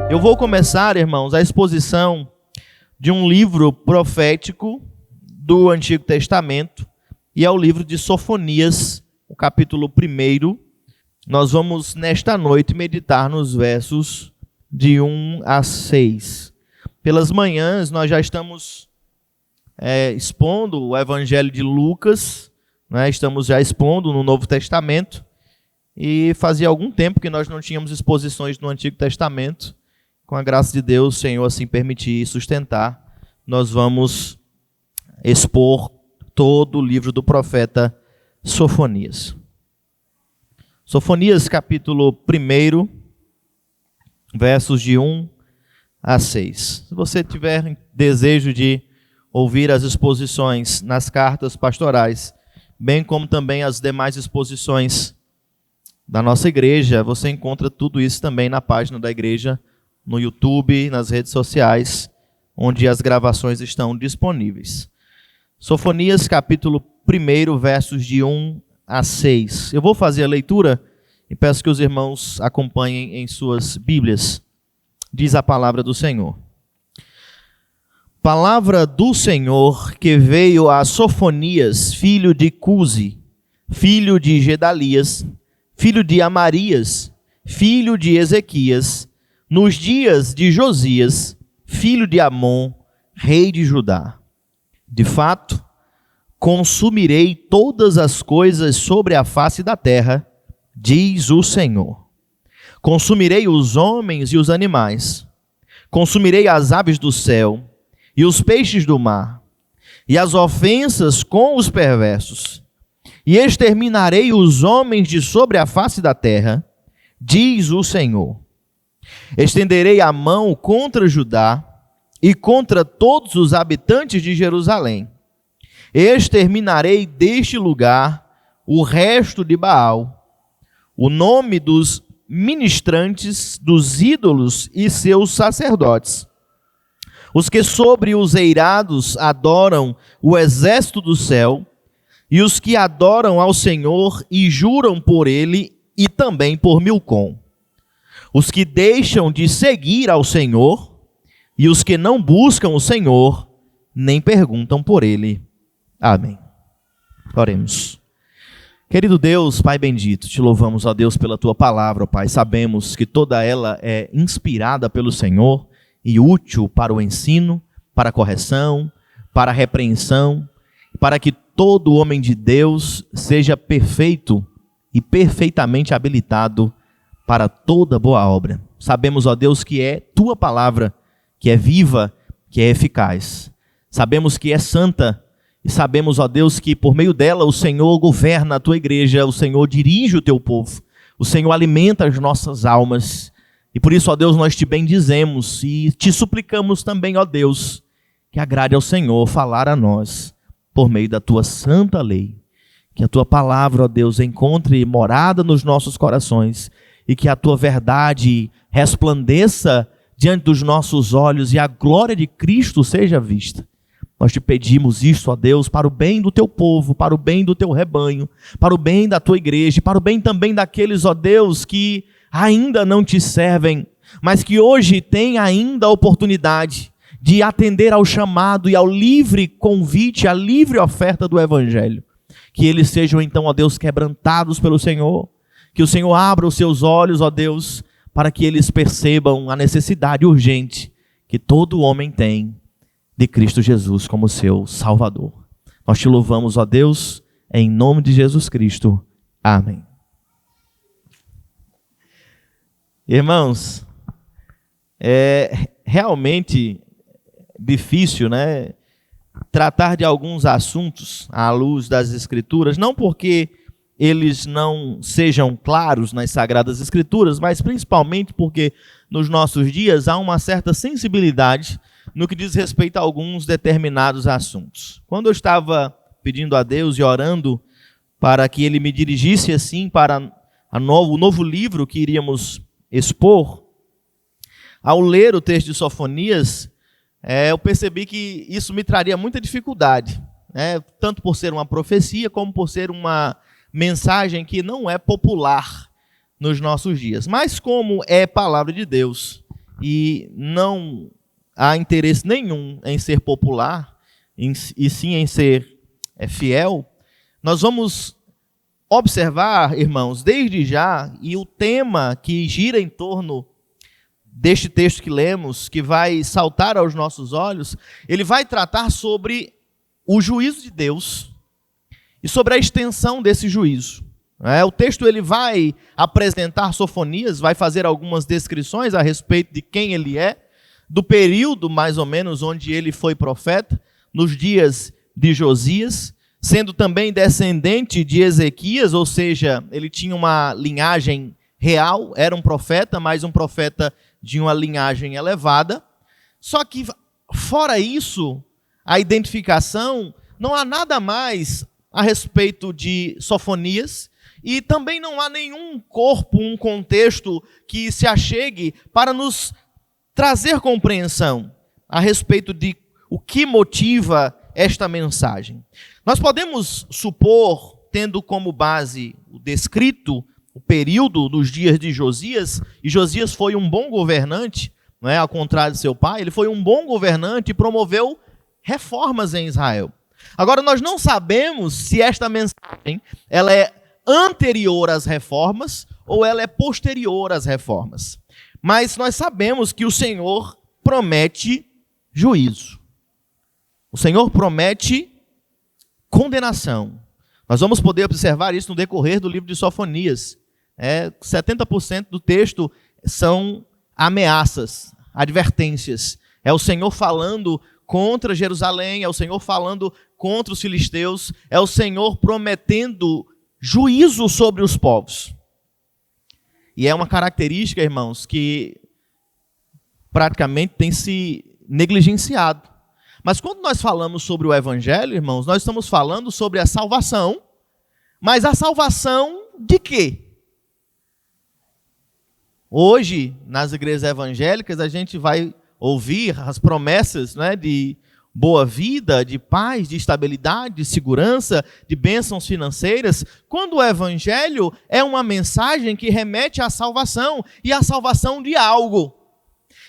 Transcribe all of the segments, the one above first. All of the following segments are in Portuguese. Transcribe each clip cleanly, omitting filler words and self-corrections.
Eu vou começar, irmãos, a exposição de um livro profético do Antigo Testamento, e é o livro de Sofonias, o capítulo 1. Nós vamos, nesta noite, meditar nos versos de 1 a 6. Pelas manhãs, nós já estamos expondo o Evangelho de Lucas, né? Estamos já expondo no Novo Testamento, e fazia algum tempo que nós não tínhamos exposições no Antigo Testamento. Com a graça de Deus, o Senhor assim permitir e sustentar, nós vamos expor todo o livro do profeta Sofonias. Sofonias, capítulo 1, versos de 1 a 6. Se você tiver desejo de ouvir as exposições nas cartas pastorais, bem como também as demais exposições da nossa igreja, você encontra tudo isso também na página da igreja, no YouTube, nas redes sociais, onde as gravações estão disponíveis. Sofonias, capítulo 1, versos de 1 a 6. Eu vou fazer a leitura e peço que os irmãos acompanhem em suas Bíblias. Diz a palavra do Senhor. Palavra do Senhor que veio a Sofonias, filho de Cusi, filho de Gedalias, filho de Amarias, filho de Ezequias, nos dias de Josias, filho de Amon, rei de Judá. De fato, consumirei todas as coisas sobre a face da terra, diz o Senhor. Consumirei os homens e os animais, consumirei as aves do céu e os peixes do mar, e as ofensas com os perversos, e exterminarei os homens de sobre a face da terra, diz o Senhor. Estenderei a mão contra Judá e contra todos os habitantes de Jerusalém. Exterminarei deste lugar o resto de Baal, o nome dos ministrantes dos ídolos e seus sacerdotes, os que sobre os eirados adoram o exército do céu, e os que adoram ao Senhor e juram por ele e também por Milcom. Os que deixam de seguir ao Senhor e os que não buscam o Senhor, nem perguntam por ele. Amém. Oremos. Querido Deus, Pai bendito, te louvamos, ó Deus, pela tua palavra, ó Pai. Sabemos que toda ela é inspirada pelo Senhor e útil para o ensino, para a correção, para a repreensão, para que todo homem de Deus seja perfeito e perfeitamente habilitado para toda boa obra. Sabemos, ó Deus, que é tua palavra, que é viva, que é eficaz. Sabemos que é santa e sabemos, ó Deus, que por meio dela o Senhor governa a tua igreja, o Senhor dirige o teu povo, o Senhor alimenta as nossas almas. E por isso, ó Deus, nós te bendizemos e te suplicamos também, ó Deus, que agrade ao Senhor falar a nós por meio da tua santa lei. Que a tua palavra, ó Deus, encontre morada nos nossos corações e que a tua verdade resplandeça diante dos nossos olhos e a glória de Cristo seja vista. Nós te pedimos isso, ó Deus, para o bem do teu povo, para o bem do teu rebanho, para o bem da tua igreja, para o bem também daqueles, ó Deus, que ainda não te servem, mas que hoje têm ainda a oportunidade de atender ao chamado e ao livre convite, à livre oferta do Evangelho. Que eles sejam então, ó Deus, quebrantados pelo Senhor, que o Senhor abra os seus olhos, ó Deus, para que eles percebam a necessidade urgente que todo homem tem de Cristo Jesus como seu Salvador. Nós te louvamos, ó Deus, em nome de Jesus Cristo. Amém. Irmãos, é realmente difícil, né, tratar de alguns assuntos à luz das Escrituras, não porque eles não sejam claros nas Sagradas Escrituras, mas principalmente porque nos nossos dias há uma certa sensibilidade no que diz respeito a alguns determinados assuntos. Quando eu estava pedindo a Deus e orando para que Ele me dirigisse assim para o novo livro que iríamos expor, ao ler o texto de Sofonias, eu percebi que isso me traria muita dificuldade, né? Tanto por ser uma profecia, como por ser uma mensagem que não é popular nos nossos dias. Mas como é palavra de Deus, e não há interesse nenhum em ser popular, e sim em ser fiel, nós vamos observar, irmãos, desde já, e o tema que gira em torno deste texto que lemos, que vai saltar aos nossos olhos, ele vai tratar sobre o juízo de Deus e sobre a extensão desse juízo. O texto ele vai apresentar Sofonias, vai fazer algumas descrições a respeito de quem ele é, do período mais ou menos onde ele foi profeta, nos dias de Josias, sendo também descendente de Ezequias, ou seja, ele tinha uma linhagem real, era um profeta, mas um profeta de uma linhagem elevada. Só que, fora isso, a identificação, não há nada mais a respeito de Sofonias, e também não há nenhum corpo, um contexto que se achegue para nos trazer compreensão a respeito de o que motiva esta mensagem. Nós podemos supor, tendo como base o descrito, o período dos dias de Josias, e Josias foi um bom governante, não é? Ao contrário de seu pai, ele foi um bom governante e promoveu reformas em Israel. Agora, nós não sabemos se esta mensagem ela é anterior às reformas ou ela é posterior às reformas. Mas nós sabemos que o Senhor promete juízo. O Senhor promete condenação. Nós vamos poder observar isso no decorrer do livro de Sofonias. 70% do texto são ameaças, advertências. É o Senhor falando contra Jerusalém, é o Senhor falando contra os filisteus, é o Senhor prometendo juízo sobre os povos. E é uma característica, irmãos, que praticamente tem se negligenciado. Mas quando nós falamos sobre o Evangelho, irmãos, nós estamos falando sobre a salvação, mas a salvação de quê? Hoje, nas igrejas evangélicas, a gente vai ouvir as promessas, né, de boa vida, de paz, de estabilidade, de segurança, de bênçãos financeiras, quando o Evangelho é uma mensagem que remete à salvação, e à salvação de algo.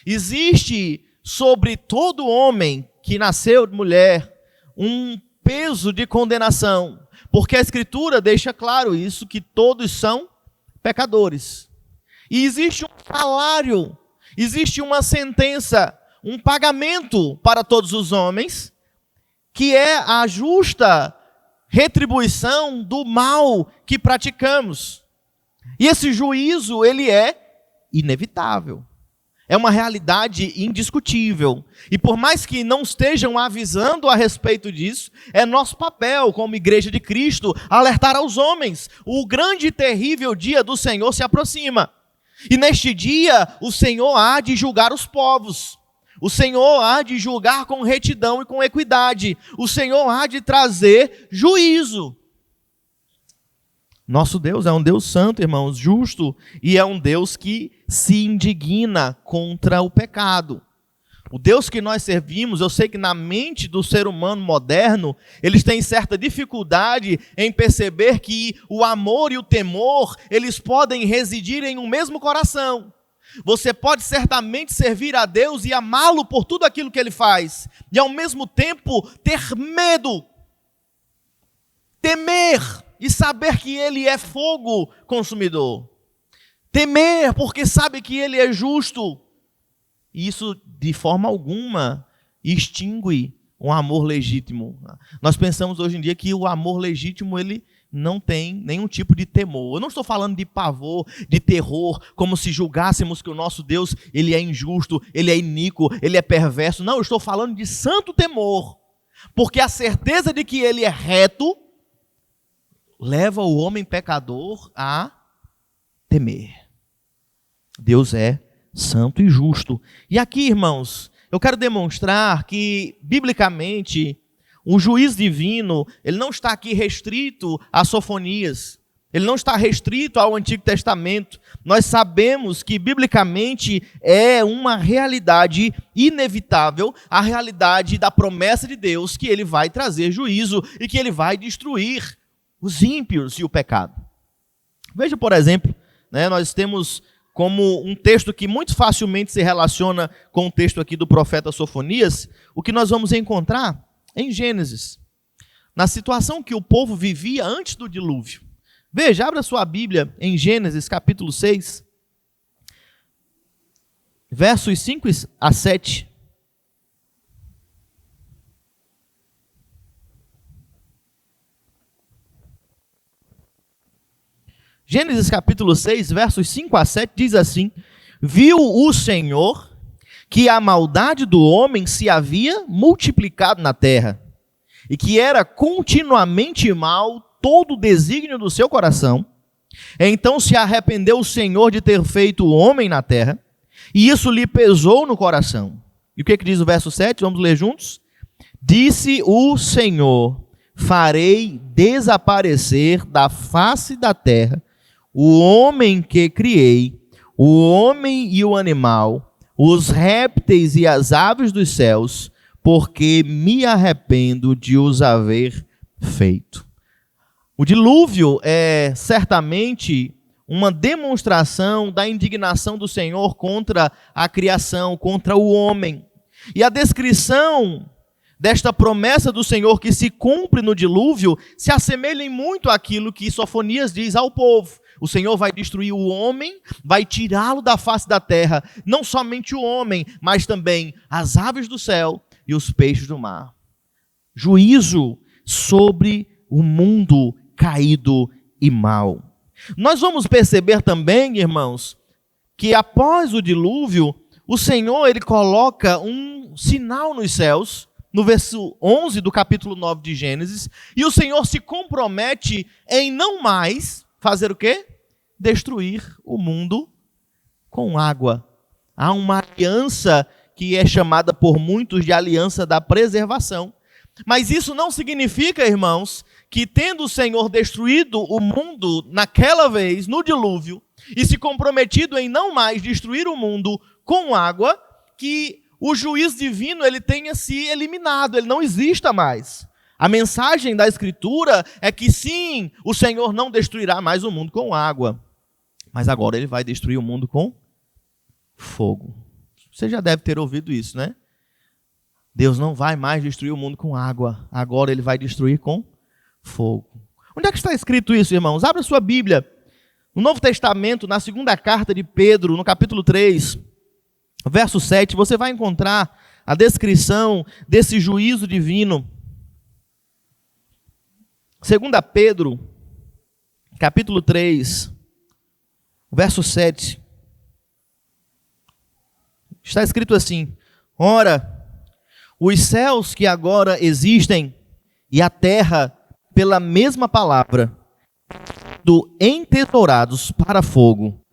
Existe sobre todo homem que nasceu de mulher um peso de condenação, porque a Escritura deixa claro isso, que todos são pecadores. E existe um salário, existe uma sentença, um pagamento para todos os homens, que é a justa retribuição do mal que praticamos. E esse juízo, ele é inevitável. É uma realidade indiscutível. E por mais que não estejam avisando a respeito disso, é nosso papel, como igreja de Cristo, alertar aos homens. O grande e terrível dia do Senhor se aproxima. E neste dia, o Senhor há de julgar os povos. O Senhor há de julgar com retidão e com equidade. O Senhor há de trazer juízo. Nosso Deus é um Deus santo, irmãos, justo, e é um Deus que se indigna contra o pecado. O Deus que nós servimos, eu sei que na mente do ser humano moderno, eles têm certa dificuldade em perceber que o amor e o temor, eles podem residir em um mesmo coração. Você pode certamente servir a Deus e amá-lo por tudo aquilo que Ele faz, e ao mesmo tempo ter medo, temer e saber que Ele é fogo consumidor. Temer porque sabe que Ele é justo. E isso de forma alguma extingue um amor legítimo. Nós pensamos hoje em dia que o amor legítimo ele não tem nenhum tipo de temor. Eu não estou falando de pavor, de terror, como se julgássemos que o nosso Deus ele é injusto, ele é iníquo, ele é perverso. Não, eu estou falando de santo temor, porque a certeza de que ele é reto leva o homem pecador a temer. Deus é santo e justo. E aqui, irmãos, eu quero demonstrar que, biblicamente, o juízo divino, ele não está aqui restrito a Sofonias. Ele não está restrito ao Antigo Testamento. Nós sabemos que, biblicamente, é uma realidade inevitável, a realidade da promessa de Deus, que Ele vai trazer juízo e que Ele vai destruir os ímpios e o pecado. Veja, por exemplo, nós temos como um texto que muito facilmente se relaciona com o texto aqui do profeta Sofonias, o que nós vamos encontrar em Gênesis, na situação que o povo vivia antes do dilúvio. Veja, abra sua Bíblia em Gênesis capítulo 6, versos 5 a 7. Gênesis capítulo 6, versos 5 a 7 diz assim: Viu o Senhor que a maldade do homem se havia multiplicado na terra, e que era continuamente mal todo o desígnio do seu coração. Então se arrependeu o Senhor de ter feito o homem na terra, e isso lhe pesou no coração. E o que diz o verso 7? Vamos ler juntos? Disse o Senhor: farei desaparecer da face da terra o homem que criei, o homem e o animal, os répteis e as aves dos céus, porque me arrependo de os haver feito. O dilúvio é certamente uma demonstração da indignação do Senhor contra a criação, contra o homem. E a descrição desta promessa do Senhor que se cumpre no dilúvio se assemelha em muito àquilo que Sofonias diz ao povo. O Senhor vai destruir o homem, vai tirá-lo da face da terra, não somente o homem, mas também as aves do céu e os peixes do mar. Juízo sobre o mundo caído e mau. Nós vamos perceber também, irmãos, que após o dilúvio, o Senhor ele coloca um sinal nos céus, no verso 11 do capítulo 9 de Gênesis, e o Senhor se compromete em não mais fazer o quê? Destruir o mundo com água. Há uma aliança que é chamada por muitos de aliança da preservação. Mas isso não significa, irmãos, que tendo o Senhor destruído o mundo naquela vez, no dilúvio, e se comprometido em não mais destruir o mundo com água, que o juízo divino ele tenha se eliminado, ele não exista mais. A mensagem da Escritura é que sim, o Senhor não destruirá mais o mundo com água, mas agora ele vai destruir o mundo com fogo. Você já deve ter ouvido isso, né? Deus não vai mais destruir o mundo com água, agora ele vai destruir com fogo. Onde é que está escrito isso, irmãos? Abra sua Bíblia, no Novo Testamento, na segunda carta de Pedro, no capítulo 3, verso 7, você vai encontrar a descrição desse juízo divino. 2 Pedro, capítulo 3, verso 7. Está escrito assim: ora, os céus que agora existem e a terra, pela mesma palavra, entesourados para fogo,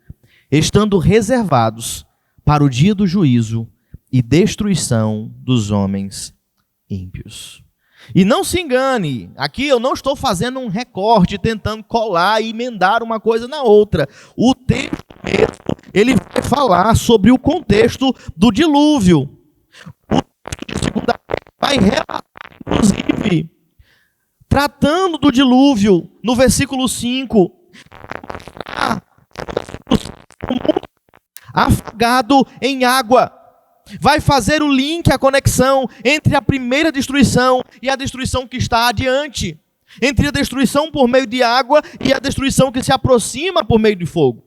estando reservados para o dia do juízo e destruição dos homens ímpios. E não se engane, aqui eu não estou fazendo um recorte, tentando colar e emendar uma coisa na outra. O texto mesmo, ele vai falar sobre o contexto do dilúvio. O texto de segunda vai relatar, inclusive, tratando do dilúvio, no versículo 5, o mundo afogado em água. Vai fazer o link, a conexão entre a primeira destruição e a destruição que está adiante. Entre a destruição por meio de água e a destruição que se aproxima por meio de fogo.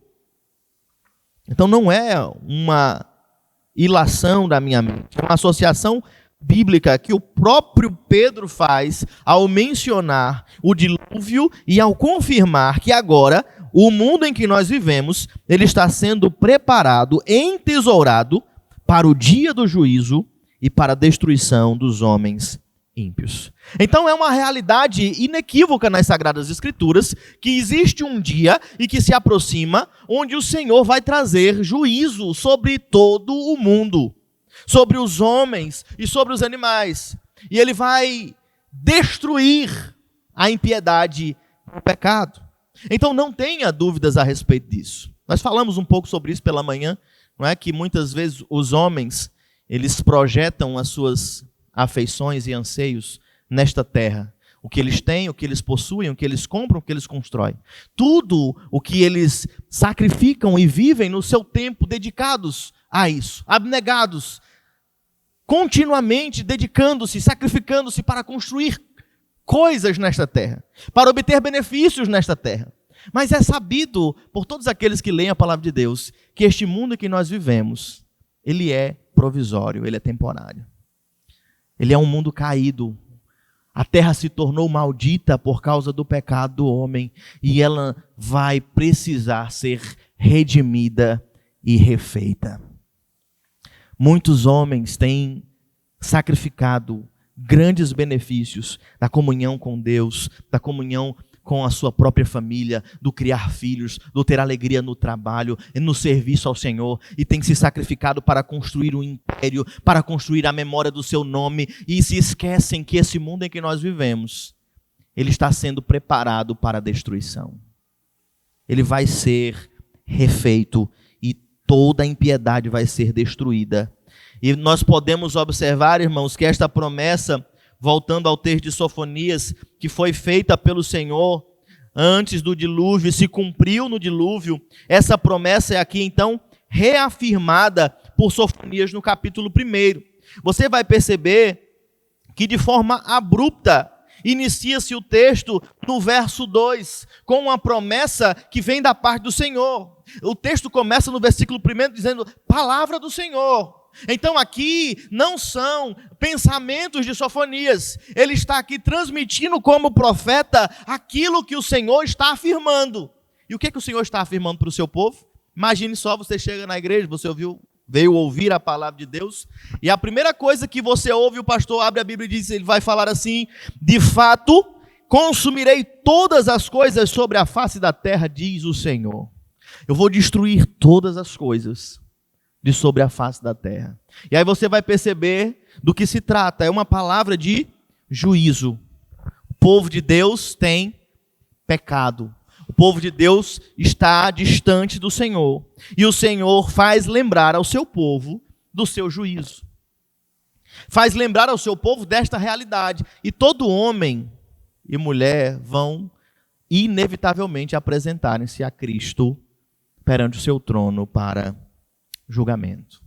Então não é uma ilação da minha mente, é uma associação bíblica que o próprio Pedro faz ao mencionar o dilúvio e ao confirmar que agora o mundo em que nós vivemos, ele está sendo preparado, entesourado para o dia do juízo e para a destruição dos homens ímpios. Então é uma realidade inequívoca nas Sagradas Escrituras que existe um dia e que se aproxima onde o Senhor vai trazer juízo sobre todo o mundo, sobre os homens e sobre os animais. E ele vai destruir a impiedade e o pecado. Então não tenha dúvidas a respeito disso. Nós falamos um pouco sobre isso pela manhã, não é que muitas vezes os homens, eles projetam as suas afeições e anseios nesta terra. O que eles têm, o que eles possuem, o que eles compram, o que eles constroem. Tudo o que eles sacrificam e vivem no seu tempo dedicados a isso, abnegados, continuamente dedicando-se, sacrificando-se para construir coisas nesta terra, para obter benefícios nesta terra. Mas é sabido por todos aqueles que leem a palavra de Deus que este mundo em que nós vivemos, ele é provisório, ele é temporário. Ele é um mundo caído. A terra se tornou maldita por causa do pecado do homem e ela vai precisar ser redimida e refeita. Muitos homens têm sacrificado grandes benefícios da comunhão com Deus, da comunhão com a sua própria família, do criar filhos, do ter alegria no trabalho, no serviço ao Senhor, e tem se sacrificado para construir um império, para construir a memória do seu nome, e se esquecem que esse mundo em que nós vivemos, ele está sendo preparado para a destruição. Ele vai ser refeito e toda a impiedade vai ser destruída. E nós podemos observar, irmãos, que esta promessa, voltando ao texto de Sofonias, que foi feita pelo Senhor antes do dilúvio, se cumpriu no dilúvio. Essa promessa é aqui, então, reafirmada por Sofonias no capítulo 1. Você vai perceber que de forma abrupta inicia-se o texto no verso 2, com uma promessa que vem da parte do Senhor. O texto começa no versículo 1 dizendo, palavra do Senhor. Então aqui não são pensamentos de Sofonias, ele está aqui transmitindo como profeta aquilo que o Senhor está afirmando. E o que o Senhor está afirmando para o seu povo? Imagine só, você chega na igreja, você veio ouvir a palavra de Deus, e a primeira coisa que você ouve, o pastor abre a Bíblia e diz, ele vai falar assim, de fato, consumirei todas as coisas sobre a face da terra, diz o Senhor. Eu vou destruir todas as coisas de sobre a face da terra. E aí você vai perceber do que se trata. É uma palavra de juízo. O povo de Deus tem pecado. O povo de Deus está distante do Senhor. E o Senhor faz lembrar ao seu povo do seu juízo. Faz lembrar ao seu povo desta realidade. E todo homem e mulher vão inevitavelmente apresentarem-se a Cristo perante o seu trono para julgamento.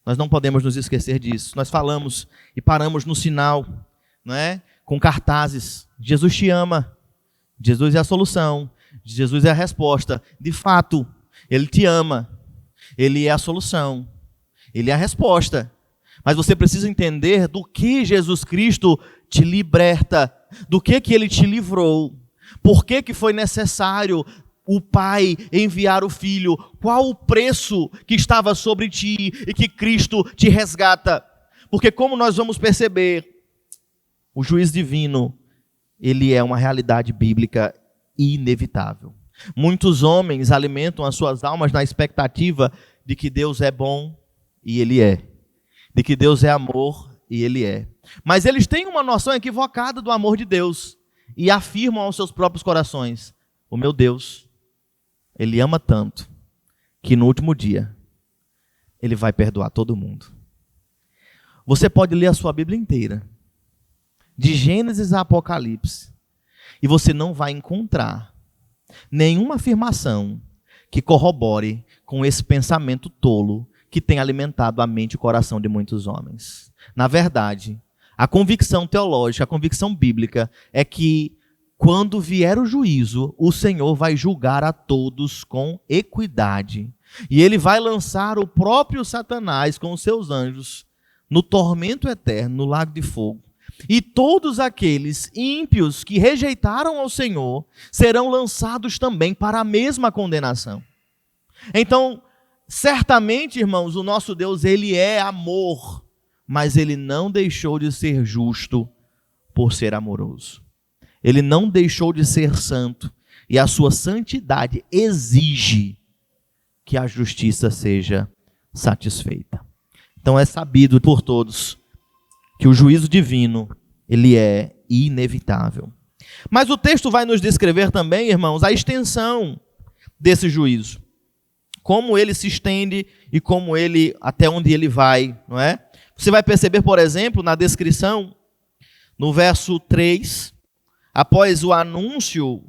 Nós não podemos nos esquecer disso. Nós falamos e paramos no sinal, não é? Com cartazes. Jesus te ama. Jesus é a solução. Jesus é a resposta. De fato, Ele te ama. Ele é a solução. Ele é a resposta. Mas você precisa entender do que Jesus Cristo te liberta. Do que Ele te livrou. Por que foi necessário o Pai enviar o Filho? Qual o preço que estava sobre ti e que Cristo te resgata? Porque como nós vamos perceber, o juízo divino, ele é uma realidade bíblica inevitável. Muitos homens alimentam as suas almas na expectativa de que Deus é bom, e Ele é. De que Deus é amor, e Ele é. Mas eles têm uma noção equivocada do amor de Deus e afirmam aos seus próprios corações, o meu Deus, Ele ama tanto que no último dia Ele vai perdoar todo mundo. Você pode ler a sua Bíblia inteira, de Gênesis a Apocalipse, e você não vai encontrar nenhuma afirmação que corrobore com esse pensamento tolo que tem alimentado a mente e o coração de muitos homens. Na verdade, a convicção teológica, a convicção bíblica é que quando vier o juízo, o Senhor vai julgar a todos com equidade. E Ele vai lançar o próprio Satanás com os seus anjos no tormento eterno, no lago de fogo. E todos aqueles ímpios que rejeitaram ao Senhor serão lançados também para a mesma condenação. Então, certamente, irmãos, o nosso Deus, Ele é amor, mas Ele não deixou de ser justo por ser amoroso. Ele não deixou de ser santo, e a sua santidade exige que a justiça seja satisfeita. Então é sabido por todos que o juízo divino, ele é inevitável. Mas o texto vai nos descrever também, irmãos, a extensão desse juízo. Como ele se estende e como ele, até onde ele vai, não é? Você vai perceber, por exemplo, na descrição, no verso 3, após o anúncio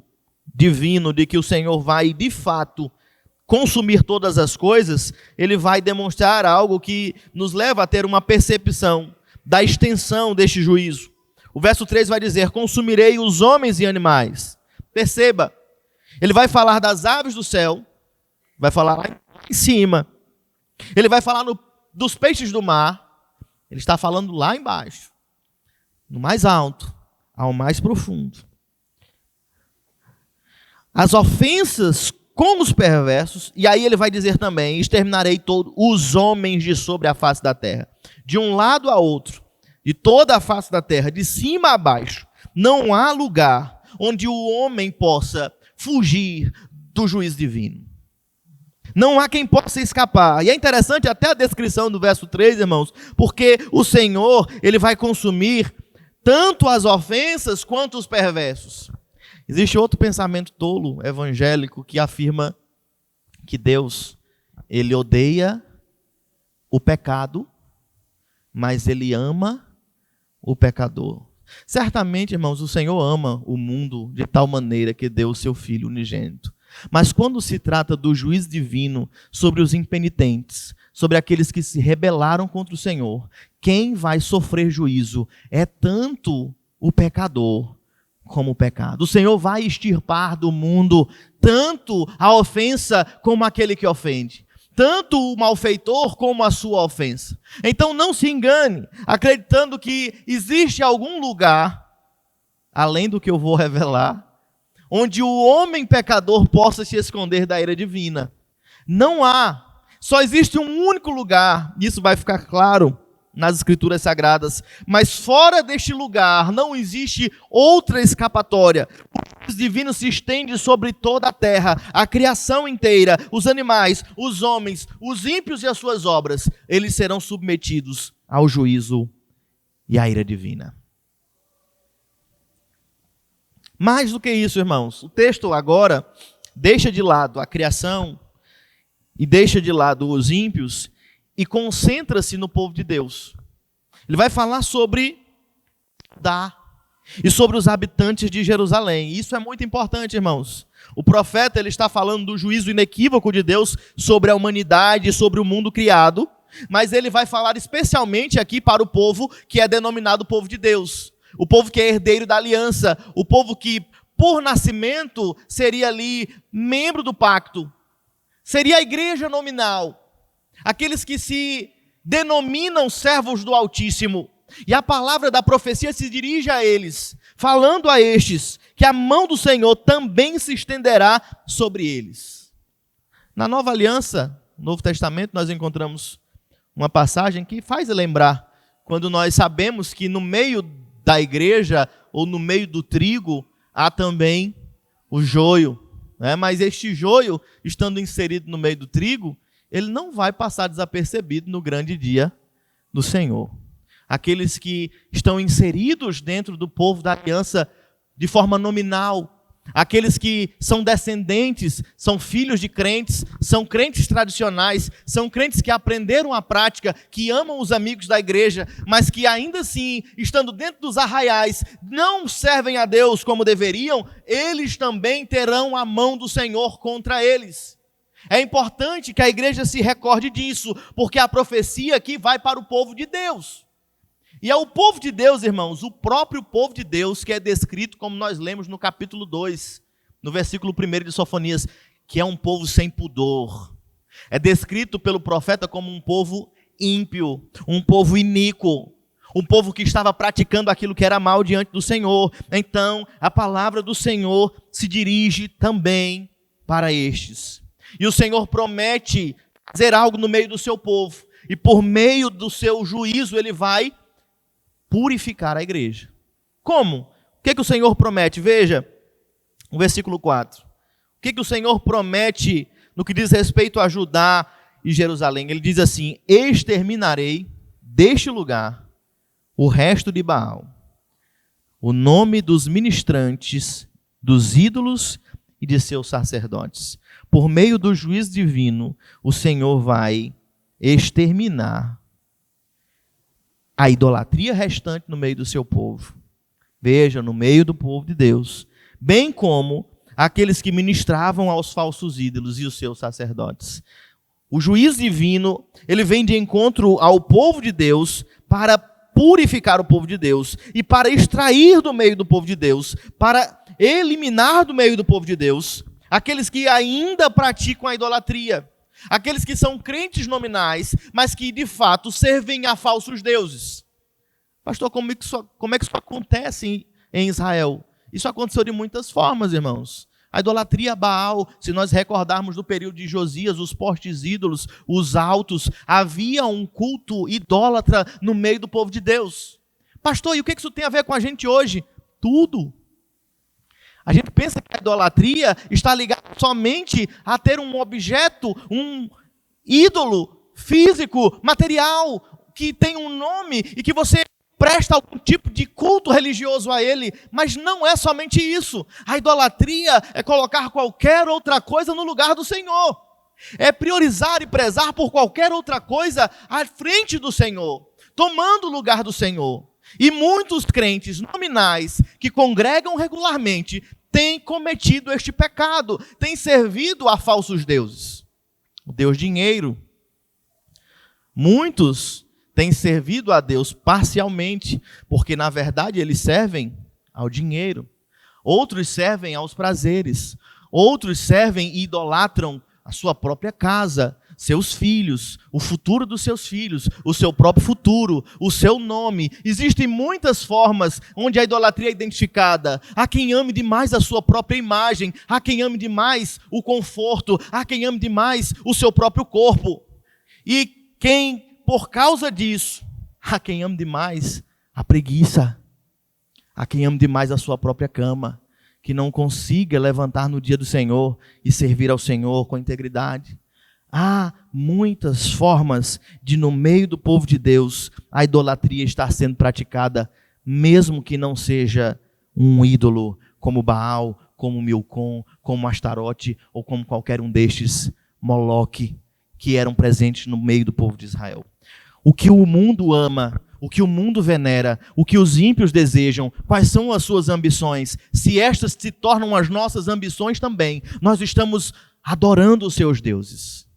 divino de que o Senhor vai, de fato, consumir todas as coisas, ele vai demonstrar algo que nos leva a ter uma percepção da extensão deste juízo. O verso 3 vai dizer: consumirei os homens e animais. Perceba, ele vai falar das aves do céu, vai falar lá em cima, ele vai falar dos peixes do mar, ele está falando lá embaixo, no mais alto, ao mais profundo. As ofensas com os perversos, e aí ele vai dizer também: exterminarei todos os homens de sobre a face da terra. De um lado a outro, de toda a face da terra, de cima a baixo, não há lugar onde o homem possa fugir do juízo divino. Não há quem possa escapar. E é interessante até a descrição do verso 3, irmãos, porque o Senhor, ele vai consumir tanto as ofensas quanto os perversos. Existe outro pensamento tolo, evangélico, que afirma que Deus, ele odeia o pecado, mas ele ama o pecador. Certamente, irmãos, o Senhor ama o mundo de tal maneira que deu o seu Filho unigênito. Mas quando se trata do juízo divino sobre os impenitentes, sobre aqueles que se rebelaram contra o Senhor, quem vai sofrer juízo é tanto o pecador como o pecado. O Senhor vai extirpar do mundo tanto a ofensa como aquele que ofende, tanto o malfeitor como a sua ofensa. Então não se engane, acreditando que existe algum lugar, além do que eu vou revelar, onde o homem pecador possa se esconder da ira divina. Não há. Só existe um único lugar, isso vai ficar claro nas Escrituras Sagradas, mas fora deste lugar não existe outra escapatória. O juízo divino se estende sobre toda a terra, a criação inteira, os animais, os homens, os ímpios e as suas obras, eles serão submetidos ao juízo e à ira divina. Mais do que isso, irmãos, o texto agora deixa de lado a criação e deixa de lado os ímpios e concentra-se no povo de Deus. Ele vai falar sobre Judá e sobre os habitantes de Jerusalém. Isso é muito importante, irmãos. O profeta, ele está falando do juízo inequívoco de Deus sobre a humanidade, sobre o mundo criado, mas ele vai falar especialmente aqui para o povo que é denominado povo de Deus. O povo que é herdeiro da aliança, o povo que, por nascimento, seria ali membro do pacto. Seria a igreja nominal. Aqueles que se denominam servos do Altíssimo. E a palavra da profecia se dirige a eles, falando a estes que a mão do Senhor também se estenderá sobre eles. Na Nova Aliança, no Novo Testamento, nós encontramos uma passagem que faz lembrar, quando nós sabemos que no meio da igreja, ou no meio do trigo, há também o joio, né? Mas este joio, estando inserido no meio do trigo, ele não vai passar desapercebido no grande dia do Senhor. Aqueles que estão inseridos dentro do povo da aliança de forma nominal, aqueles que são descendentes, são filhos de crentes, são crentes tradicionais, são crentes que aprenderam a prática, que amam os amigos da igreja, mas que ainda assim, estando dentro dos arraiais, não servem a Deus como deveriam, eles também terão a mão do Senhor contra eles. É importante que a igreja se recorde disso, porque a profecia aqui vai para o povo de Deus. E é o povo de Deus, irmãos, o próprio povo de Deus, que é descrito, como nós lemos no capítulo 2, no versículo 1 de Sofonias, que é um povo sem pudor. É descrito pelo profeta como um povo ímpio, um povo iníquo, um povo que estava praticando aquilo que era mal diante do Senhor. Então, a palavra do Senhor se dirige também para estes. E o Senhor promete fazer algo no meio do seu povo, e por meio do seu juízo ele vai purificar a igreja. Como? O que o Senhor promete? Veja, o versículo 4. O que o Senhor promete no que diz respeito a Judá e Jerusalém? Ele diz assim: exterminarei deste lugar o resto de Baal, o nome dos ministrantes, dos ídolos e de seus sacerdotes. Por meio do juízo divino, o Senhor vai exterminar a idolatria restante no meio do seu povo. Veja, no meio do povo de Deus. Bem como aqueles que ministravam aos falsos ídolos e os seus sacerdotes. O juiz divino, ele vem de encontro ao povo de Deus para purificar o povo de Deus e para extrair do meio do povo de Deus, para eliminar do meio do povo de Deus aqueles que ainda praticam a idolatria, aqueles que são crentes nominais, mas que de fato servem a falsos deuses. Pastor, como é que isso acontece em Israel? Isso aconteceu de muitas formas, irmãos. A idolatria a Baal, se nós recordarmos do período de Josias, os postes ídolos, os altos, havia um culto idólatra no meio do povo de Deus. Pastor, e o que isso tem a ver com a gente hoje? Tudo. A gente pensa que a idolatria está ligada somente a ter um objeto, um ídolo físico, material, que tem um nome e que você presta algum tipo de culto religioso a ele, mas não é somente isso. A idolatria é colocar qualquer outra coisa no lugar do Senhor. É priorizar e prezar por qualquer outra coisa à frente do Senhor, tomando o lugar do Senhor. E muitos crentes nominais que congregam regularmente têm cometido este pecado, têm servido a falsos deuses. O Deus dinheiro. Muitos têm servido a Deus parcialmente, porque na verdade eles servem ao dinheiro. Outros servem aos prazeres. Outros servem e idolatram a sua própria casa, seus filhos, o futuro dos seus filhos, o seu próprio futuro, o seu nome. Existem muitas formas onde a idolatria é identificada. Há quem ame demais a sua própria imagem, há quem ame demais o conforto, há quem ame demais o seu próprio corpo. E quem, por causa disso, há quem ame demais a preguiça, há quem ame demais a sua própria cama, que não consiga levantar no dia do Senhor e servir ao Senhor com integridade. Há muitas formas de, no meio do povo de Deus, a idolatria estar sendo praticada, mesmo que não seja um ídolo como Baal, como Milcom, como Astarote ou como qualquer um destes, Moloque, que eram presentes no meio do povo de Israel. O que o mundo ama, o que o mundo venera, o que os ímpios desejam, quais são as suas ambições, se estas se tornam as nossas ambições também, nós estamos adorando os seus deuses.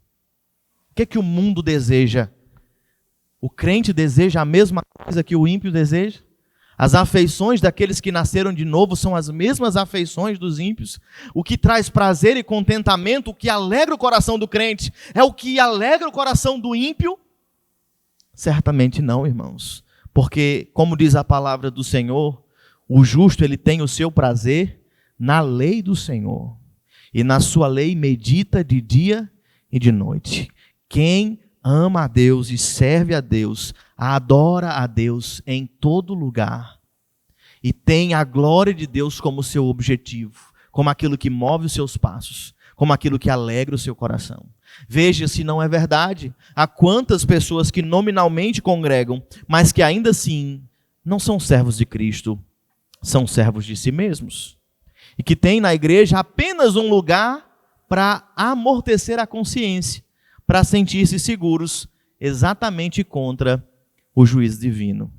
O que o mundo deseja? O crente deseja a mesma coisa que o ímpio deseja? As afeições daqueles que nasceram de novo são as mesmas afeições dos ímpios? O que traz prazer e contentamento, o que alegra o coração do crente, é o que alegra o coração do ímpio? Certamente não, irmãos. Porque, como diz a palavra do Senhor, o justo ele tem o seu prazer na lei do Senhor. E na sua lei medita de dia e de noite. Quem ama a Deus e serve a Deus, adora a Deus em todo lugar. E tem a glória de Deus como seu objetivo, como aquilo que move os seus passos, como aquilo que alegra o seu coração. Veja se não é verdade. Há quantas pessoas que nominalmente congregam, mas que ainda assim não são servos de Cristo, são servos de si mesmos. E que tem na igreja apenas um lugar para amortecer a consciência, para sentir-se seguros exatamente contra o juízo divino.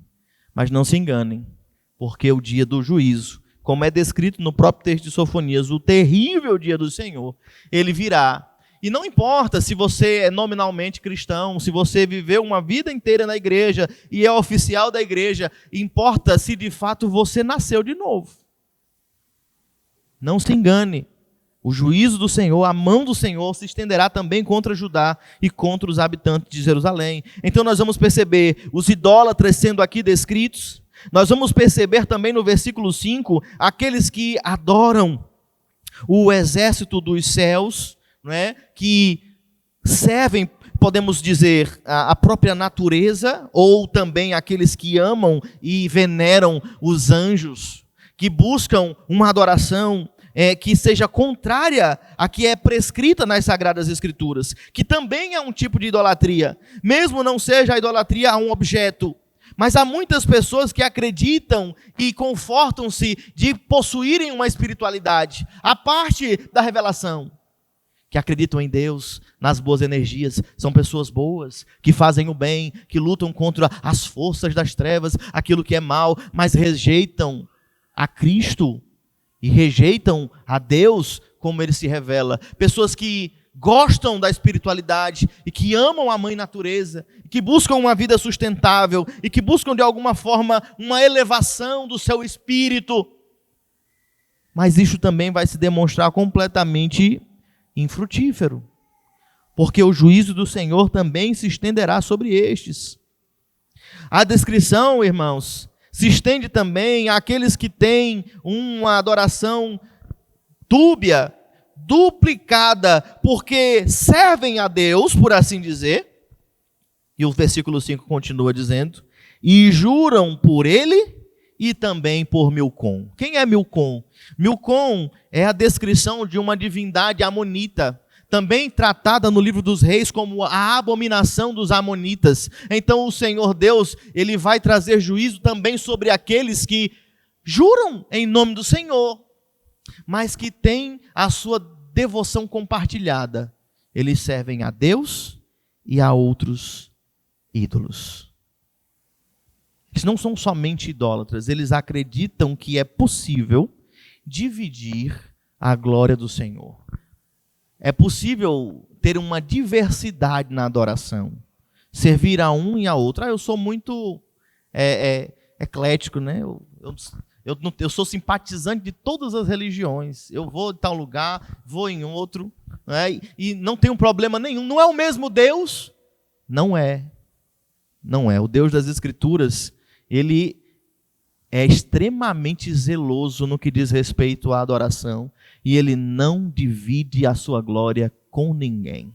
Mas não se enganem, porque o dia do juízo, como é descrito no próprio texto de Sofonias, o terrível dia do Senhor, ele virá. E não importa se você é nominalmente cristão, se você viveu uma vida inteira na igreja e é oficial da igreja, importa se de fato você nasceu de novo. Não se engane, o juízo do Senhor, a mão do Senhor se estenderá também contra Judá e contra os habitantes de Jerusalém. Então nós vamos perceber os idólatras sendo aqui descritos. Nós vamos perceber também no versículo 5, aqueles que adoram o exército dos céus, não é? Que servem, podemos dizer, a própria natureza, ou também aqueles que amam e veneram os anjos, que buscam uma adoração que seja contrária à que é prescrita nas Sagradas Escrituras, que também é um tipo de idolatria, mesmo não seja a idolatria a um objeto. Mas há muitas pessoas que acreditam e confortam-se de possuírem uma espiritualidade, a parte da revelação, que acreditam em Deus, nas boas energias, são pessoas boas, que fazem o bem, que lutam contra as forças das trevas, aquilo que é mal, mas rejeitam a Cristo e rejeitam a Deus como Ele se revela. Pessoas que gostam da espiritualidade e que amam a mãe natureza, e que buscam uma vida sustentável e que buscam de alguma forma uma elevação do seu espírito. Mas isso também vai se demonstrar completamente infrutífero, porque o juízo do Senhor também se estenderá sobre estes. A descrição, irmãos, se estende também àqueles que têm uma adoração dúbia, duplicada, porque servem a Deus, por assim dizer, e o versículo 5 continua dizendo, e juram por Ele e também por Milcom. Quem é Milcom? Milcom é a descrição de uma divindade amonita, também tratada no livro dos reis como a abominação dos amonitas. Então o Senhor Deus, Ele vai trazer juízo também sobre aqueles que juram em nome do Senhor, mas que têm a sua devoção compartilhada. Eles servem a Deus e a outros ídolos. Eles não são somente idólatras, eles acreditam que é possível dividir a glória do Senhor. É possível ter uma diversidade na adoração, servir a um e a outro. Eu sou muito eclético, né? Eu sou simpatizante de todas as religiões. Eu vou em tal lugar, vou em outro, né? E não tenho problema nenhum. Não é o mesmo Deus? Não é. Não é. O Deus das Escrituras, Ele é extremamente zeloso no que diz respeito à adoração e Ele não divide a sua glória com ninguém.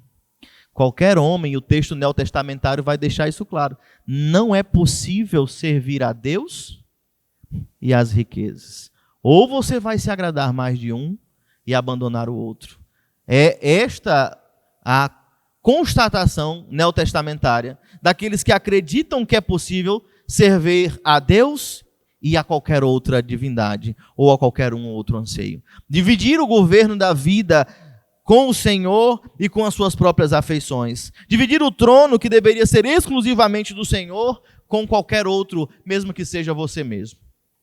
Qualquer homem, o texto neotestamentário vai deixar isso claro. Não é possível servir a Deus e as riquezas. Ou você vai se agradar mais de um e abandonar o outro. É esta a constatação neotestamentária daqueles que acreditam que é possível servir a Deus e a qualquer outra divindade, ou a qualquer um outro anseio. Dividir o governo da vida com o Senhor e com as suas próprias afeições. Dividir o trono que deveria ser exclusivamente do Senhor com qualquer outro, mesmo que seja você mesmo.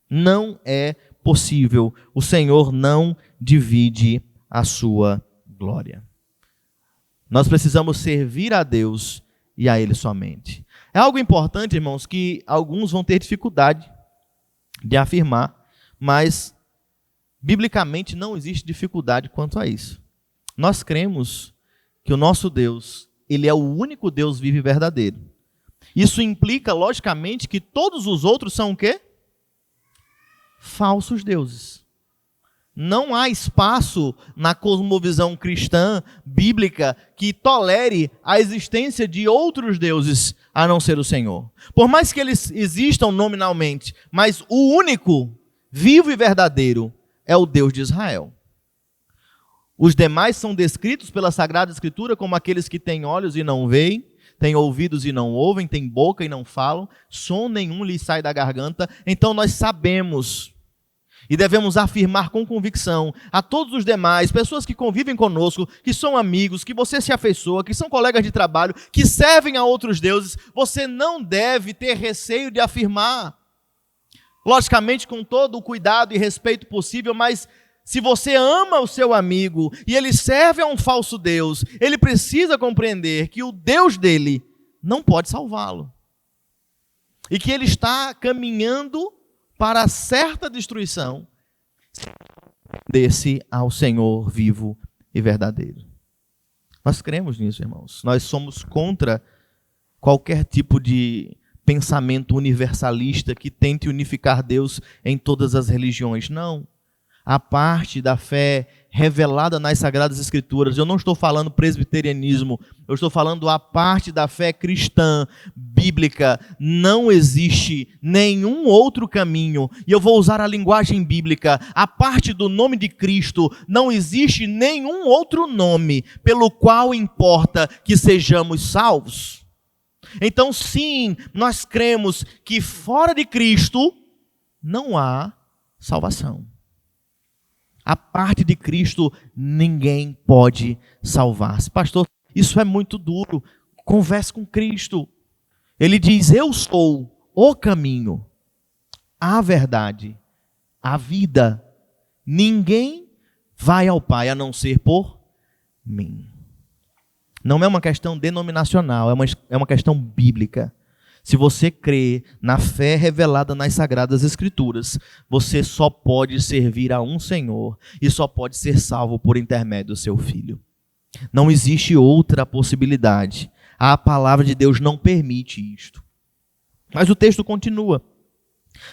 Não é possível. O Senhor não divide a sua glória. Nós precisamos servir a Deus e a Ele somente. É algo importante, irmãos, que alguns vão ter dificuldade de afirmar, mas biblicamente não existe dificuldade quanto a isso. Nós cremos que o nosso Deus, Ele é o único Deus vivo e verdadeiro. Isso implica, logicamente, que todos os outros são o quê? Falsos deuses. Não há espaço na cosmovisão cristã, bíblica, que tolere a existência de outros deuses a não ser o Senhor. Por mais que eles existam nominalmente, mas o único, vivo e verdadeiro, é o Deus de Israel. Os demais são descritos pela Sagrada Escritura como aqueles que têm olhos e não veem, têm ouvidos e não ouvem, têm boca e não falam, som nenhum lhes sai da garganta. Então nós sabemos e devemos afirmar com convicção a todos os demais, pessoas que convivem conosco, que são amigos, que você se afeiçoa, que são colegas de trabalho, que servem a outros deuses, você não deve ter receio de afirmar. Logicamente, com todo o cuidado e respeito possível, mas se você ama o seu amigo e ele serve a um falso Deus, ele precisa compreender que o Deus dele não pode salvá-lo. E que ele está caminhando para certa destruição, desse ao Senhor vivo e verdadeiro. Nós cremos nisso, irmãos. Nós somos contra qualquer tipo de pensamento universalista que tente unificar Deus em todas as religiões. Não. A parte da fé revelada nas Sagradas Escrituras, eu não estou falando presbiterianismo, eu estou falando a parte da fé cristã, bíblica. Não existe nenhum outro caminho, e eu vou usar a linguagem bíblica, a parte do nome de Cristo, não existe nenhum outro nome pelo qual importa que sejamos salvos. Então sim, nós cremos que fora de Cristo não há salvação. A parte de Cristo ninguém pode salvar-se. Pastor, isso é muito duro. Converse com Cristo. Ele diz, eu sou o caminho, a verdade, a vida. ninguém vai ao Pai a não ser por mim. Não é uma questão denominacional, é uma questão bíblica. Se você crê na fé revelada nas Sagradas Escrituras, você só pode servir a um Senhor e só pode ser salvo por intermédio do seu Filho. Não existe outra possibilidade. A palavra de Deus não permite isto. Mas o texto continua,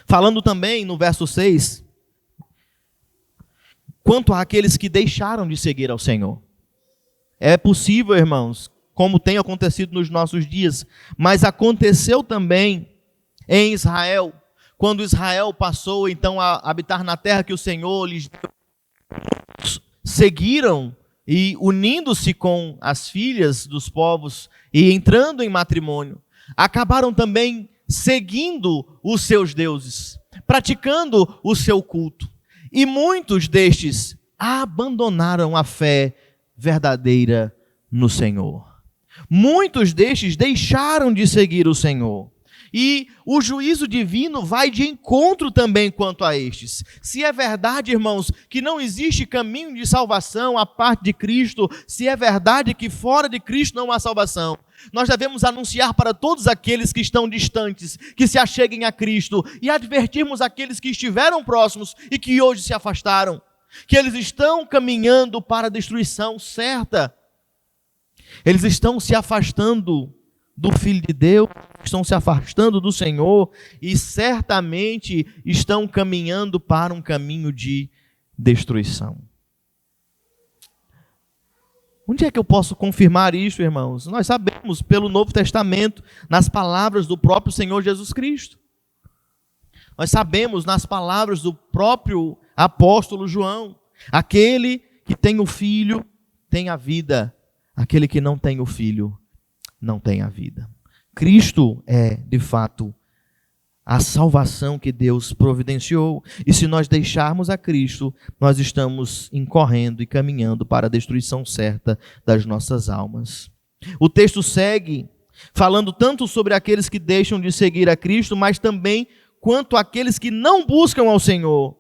falando também no verso 6, quanto àqueles que deixaram de seguir ao Senhor. É possível, irmãos, como tem acontecido nos nossos dias, mas aconteceu também em Israel, quando Israel passou então a habitar na terra que o Senhor lhes deu. Seguiram e unindo-se com as filhas dos povos e entrando em matrimônio, acabaram também seguindo os seus deuses, praticando o seu culto. E muitos destes abandonaram a fé verdadeira no Senhor. Muitos destes deixaram de seguir o Senhor. E o juízo divino vai de encontro também quanto a estes. Se é verdade, irmãos, que não existe caminho de salvação à parte de Cristo, se é verdade que fora de Cristo não há salvação, nós devemos anunciar para todos aqueles que estão distantes, que se acheguem a Cristo, e advertirmos aqueles que estiveram próximos e que hoje se afastaram, que eles estão caminhando para a destruição certa. Eles estão se afastando do Filho de Deus, estão se afastando do Senhor e certamente estão caminhando para um caminho de destruição. Onde é que eu posso confirmar isso, irmãos? Nós sabemos pelo Novo Testamento, nas palavras do próprio Senhor Jesus Cristo. Nós sabemos nas palavras do próprio apóstolo João: aquele que tem o Filho tem a vida, aquele que não tem o Filho não tem a vida. Cristo é, de fato, a salvação que Deus providenciou. E se nós deixarmos a Cristo, nós estamos incorrendo e caminhando para a destruição certa das nossas almas. O texto segue falando tanto sobre aqueles que deixam de seguir a Cristo, mas também quanto àqueles que não buscam ao Senhor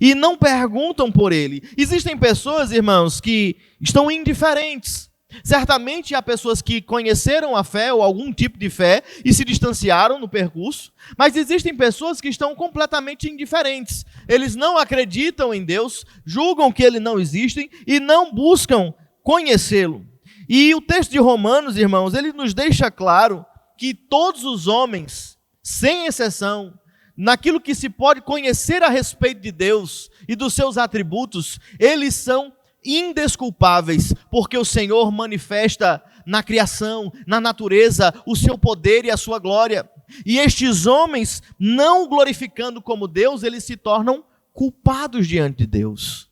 e não perguntam por Ele. Existem pessoas, irmãos, que estão indiferentes. Certamente há pessoas que conheceram a fé ou algum tipo de fé e se distanciaram no percurso, mas existem pessoas que estão completamente indiferentes. Eles não acreditam em Deus, julgam que Ele não existe e não buscam conhecê-lo. E o texto de Romanos, irmãos, ele nos deixa claro que todos os homens, sem exceção, naquilo que se pode conhecer a respeito de Deus e dos seus atributos, eles são indesculpáveis, porque o Senhor manifesta na criação, na natureza, o seu poder e a sua glória. E estes homens, não glorificando como Deus, eles se tornam culpados diante de Deus.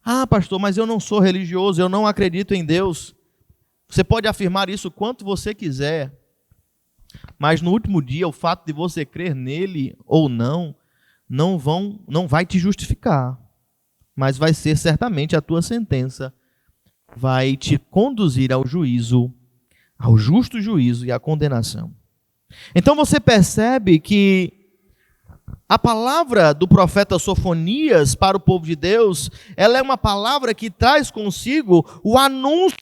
Ah, pastor, mas eu não sou religioso, eu não acredito em Deus. Você pode afirmar isso quanto você quiser, mas no último dia, o fato de você crer nele ou não vai te justificar. Mas vai ser certamente a tua sentença, vai te conduzir ao juízo, ao justo juízo e à condenação. Então você percebe que a palavra do profeta Sofonias para o povo de Deus, ela é uma palavra que traz consigo o anúncio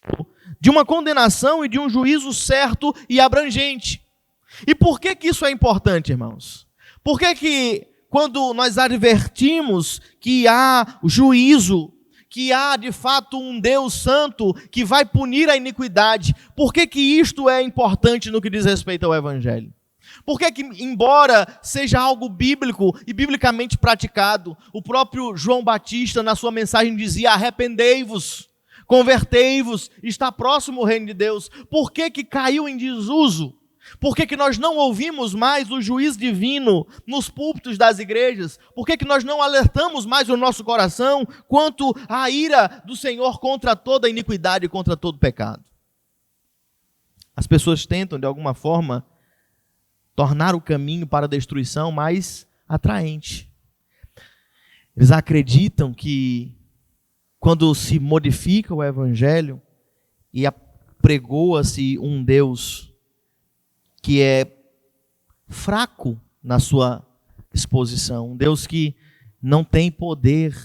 de uma condenação e de um juízo certo e abrangente. E por que isso é importante, irmãos? Por que quando nós advertimos que há juízo, que há de fato um Deus santo que vai punir a iniquidade, por que isto é importante no que diz respeito ao Evangelho? Por que, embora seja algo bíblico e biblicamente praticado, o próprio João Batista na sua mensagem dizia: arrependei-vos, convertei-vos, está próximo o reino de Deus. Por que caiu em desuso? Por que nós não ouvimos mais o juízo divino nos púlpitos das igrejas? Por que nós não alertamos mais o nosso coração quanto à ira do Senhor contra toda iniquidade e contra todo pecado? As pessoas tentam, de alguma forma, tornar o caminho para a destruição mais atraente. Eles acreditam que quando se modifica o Evangelho e apregoa-se um Deus que é fraco na sua exposição, um Deus que não tem poder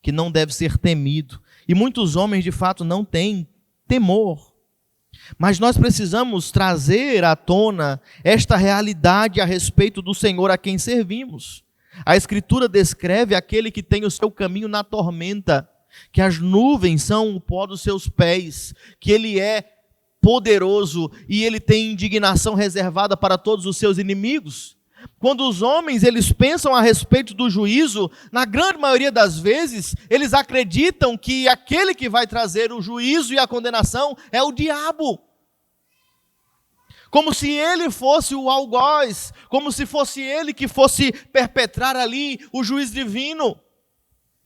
que não deve ser temido. E muitos homens, de fato, não têm temor. Mas nós precisamos trazer à tona esta realidade a respeito do Senhor a quem servimos. A Escritura descreve aquele que tem o seu caminho na tormenta, que as nuvens são o pó dos seus pés, que ele é poderoso e ele tem indignação reservada para todos os seus inimigos. Quando os homens eles pensam a respeito do juízo, na grande maioria das vezes, eles acreditam que aquele que vai trazer o juízo e a condenação é o diabo. Como se ele fosse o algoz, como se fosse ele que fosse perpetrar ali o juízo divino.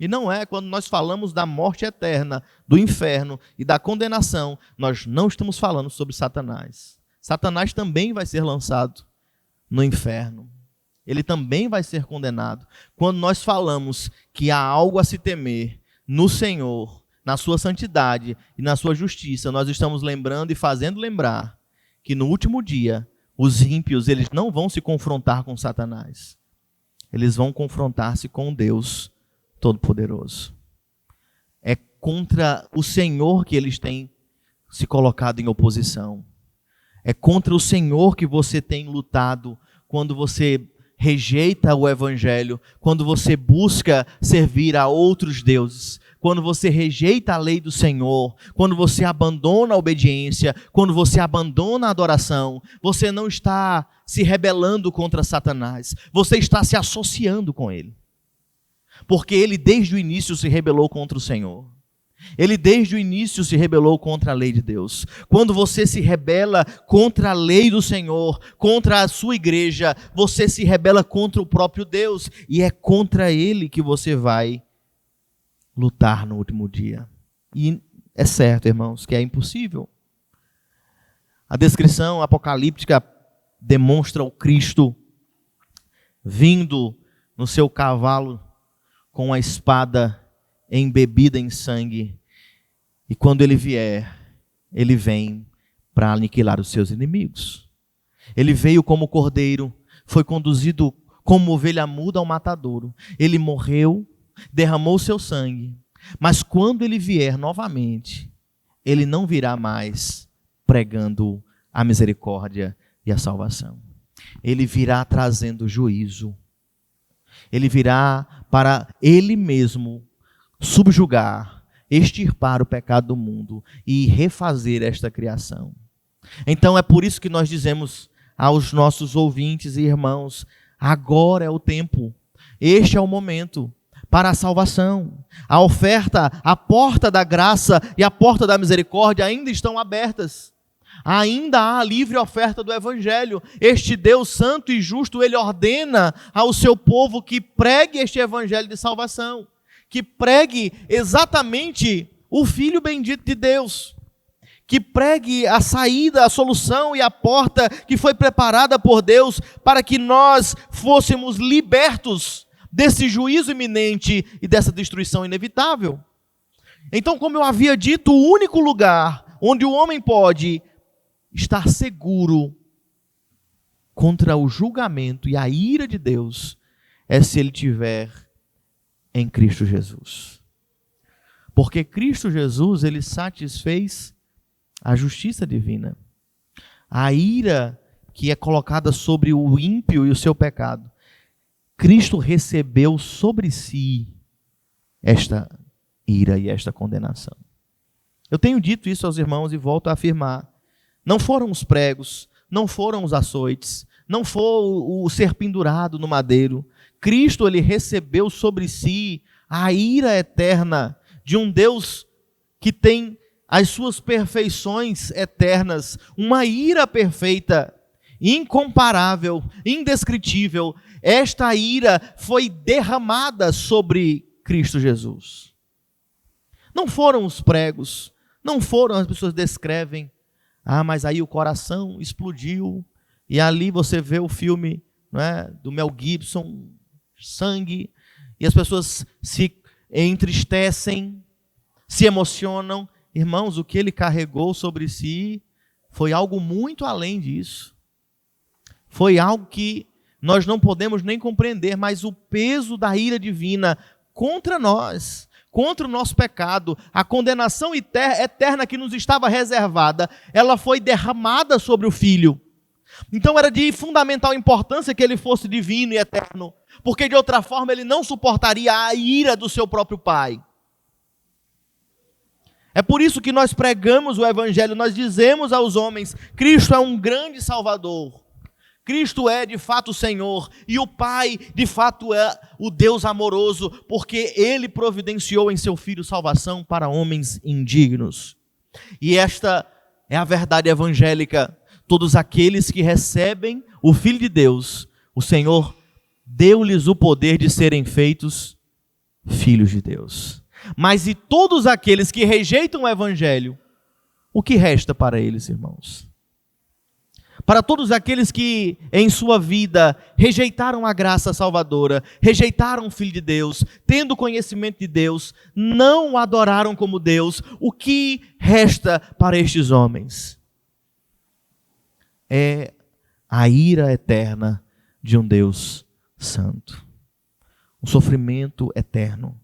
E não é. Quando nós falamos da morte eterna, do inferno e da condenação, nós não estamos falando sobre Satanás. Satanás também vai ser lançado no inferno. Ele também vai ser condenado. Quando nós falamos que há algo a se temer no Senhor, na sua santidade e na sua justiça, nós estamos lembrando e fazendo lembrar que no último dia, os ímpios eles não vão se confrontar com Satanás. Eles vão confrontar-se com Deus Todo-Poderoso. É contra o Senhor que eles têm se colocado em oposição. É contra o Senhor que você tem lutado quando você rejeita o Evangelho, quando você busca servir a outros deuses, quando você rejeita a lei do Senhor, quando você abandona a obediência, quando você abandona a adoração. Você não está se rebelando contra Satanás, você está se associando com ele. Porque ele desde o início se rebelou contra o Senhor. Ele desde o início se rebelou contra a lei de Deus. Quando você se rebela contra a lei do Senhor, contra a sua igreja, você se rebela contra o próprio Deus. E é contra ele que você vai lutar no último dia. E é certo, irmãos, que é impossível. A descrição apocalíptica demonstra o Cristo vindo no seu cavalo com a espada embebida em sangue, e quando ele vier, ele vem para aniquilar os seus inimigos. Ele veio como cordeiro, foi conduzido como ovelha muda ao matadouro. Ele morreu, derramou seu sangue, mas quando ele vier novamente, ele não virá mais pregando a misericórdia e a salvação. Ele virá trazendo juízo. Ele virá para ele mesmo subjugar, extirpar o pecado do mundo e refazer esta criação. Então é por isso que nós dizemos aos nossos ouvintes e irmãos: agora é o tempo, este é o momento para a salvação. A oferta, a porta da graça e a porta da misericórdia ainda estão abertas. Ainda há livre oferta do Evangelho. Este Deus santo e justo, ele ordena ao seu povo que pregue este Evangelho de salvação, que pregue exatamente o Filho bendito de Deus, que pregue a saída, a solução e a porta que foi preparada por Deus para que nós fôssemos libertos desse juízo iminente e dessa destruição inevitável. Então, como eu havia dito, o único lugar onde o homem pode estar seguro contra o julgamento e a ira de Deus é se ele tiver em Cristo Jesus. Porque Cristo Jesus, ele satisfez a justiça divina. A ira que é colocada sobre o ímpio e o seu pecado, Cristo recebeu sobre si esta ira e esta condenação. Eu tenho dito isso aos irmãos e volto a afirmar. Não foram os pregos, não foram os açoites, não foi o ser pendurado no madeiro. Cristo, ele recebeu sobre si a ira eterna de um Deus que tem as suas perfeições eternas, uma ira perfeita, incomparável, indescritível. Esta ira foi derramada sobre Cristo Jesus. Não foram os pregos, não foram, as pessoas descrevem, mas aí o coração explodiu, e ali você vê o filme, não é, do Mel Gibson, sangue, e as pessoas se entristecem, se emocionam. Irmãos, o que ele carregou sobre si foi algo muito além disso. Foi algo que nós não podemos nem compreender, mas o peso da ira divina contra nós, contra o nosso pecado, a condenação eterna que nos estava reservada, ela foi derramada sobre o Filho. Então era de fundamental importância que ele fosse divino e eterno, porque de outra forma ele não suportaria a ira do seu próprio Pai. É por isso que nós pregamos o Evangelho, nós dizemos aos homens: Cristo é um grande Salvador, Cristo é de fato o Senhor, e o Pai de fato é o Deus amoroso, porque Ele providenciou em seu Filho salvação para homens indignos. E esta é a verdade evangélica. Todos aqueles que recebem o Filho de Deus, o Senhor deu-lhes o poder de serem feitos filhos de Deus. Mas e todos aqueles que rejeitam o Evangelho, o que resta para eles, irmãos? Para todos aqueles que em sua vida rejeitaram a graça salvadora, rejeitaram o Filho de Deus, tendo conhecimento de Deus, não o adoraram como Deus, o que resta para estes homens? É a ira eterna de um Deus santo, um sofrimento eterno.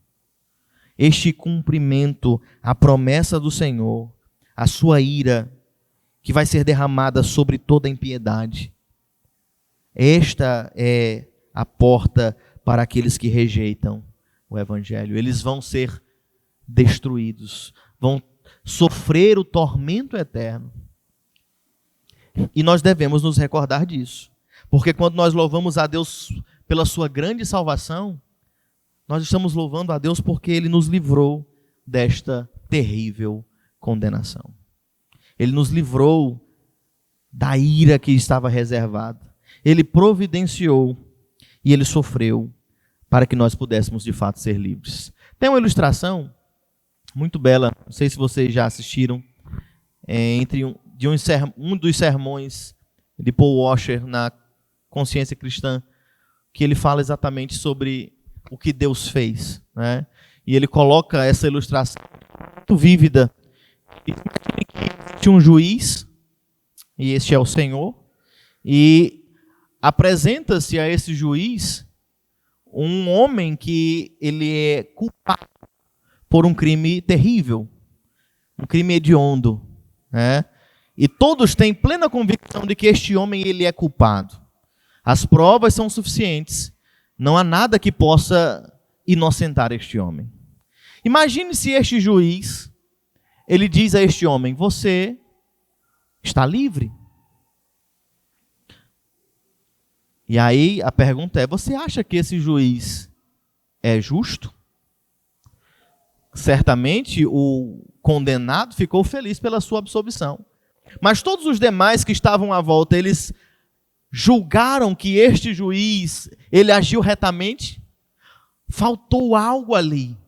Este cumprimento, a promessa do Senhor, a sua ira, que vai ser derramada sobre toda a impiedade. Esta é a porta para aqueles que rejeitam o Evangelho. Eles vão ser destruídos, vão sofrer o tormento eterno. E nós devemos nos recordar disso, porque quando nós louvamos a Deus pela sua grande salvação, nós estamos louvando a Deus porque Ele nos livrou desta terrível condenação. Ele nos livrou da ira que estava reservada. Ele providenciou e Ele sofreu para que nós pudéssemos de fato ser livres. Tem uma ilustração muito bela, não sei se vocês já assistiram, um dos sermões de Paul Washer na Consciência Cristã, que ele fala exatamente sobre o que Deus fez, né? E ele coloca essa ilustração muito vívida. Tinha um juiz, e este é o Senhor, e apresenta-se a esse juiz um homem que ele é culpado por um crime terrível, um crime hediondo, né? E todos têm plena convicção de que este homem ele é culpado. As provas são suficientes. Não há nada que possa inocentar este homem. Imagine se este juiz, ele diz a este homem: você está livre. E aí a pergunta é: você acha que esse juiz é justo? Certamente o condenado ficou feliz pela sua absolvição. Mas todos os demais que estavam à volta, eles julgaram que este juiz, ele agiu retamente? Faltou algo ali.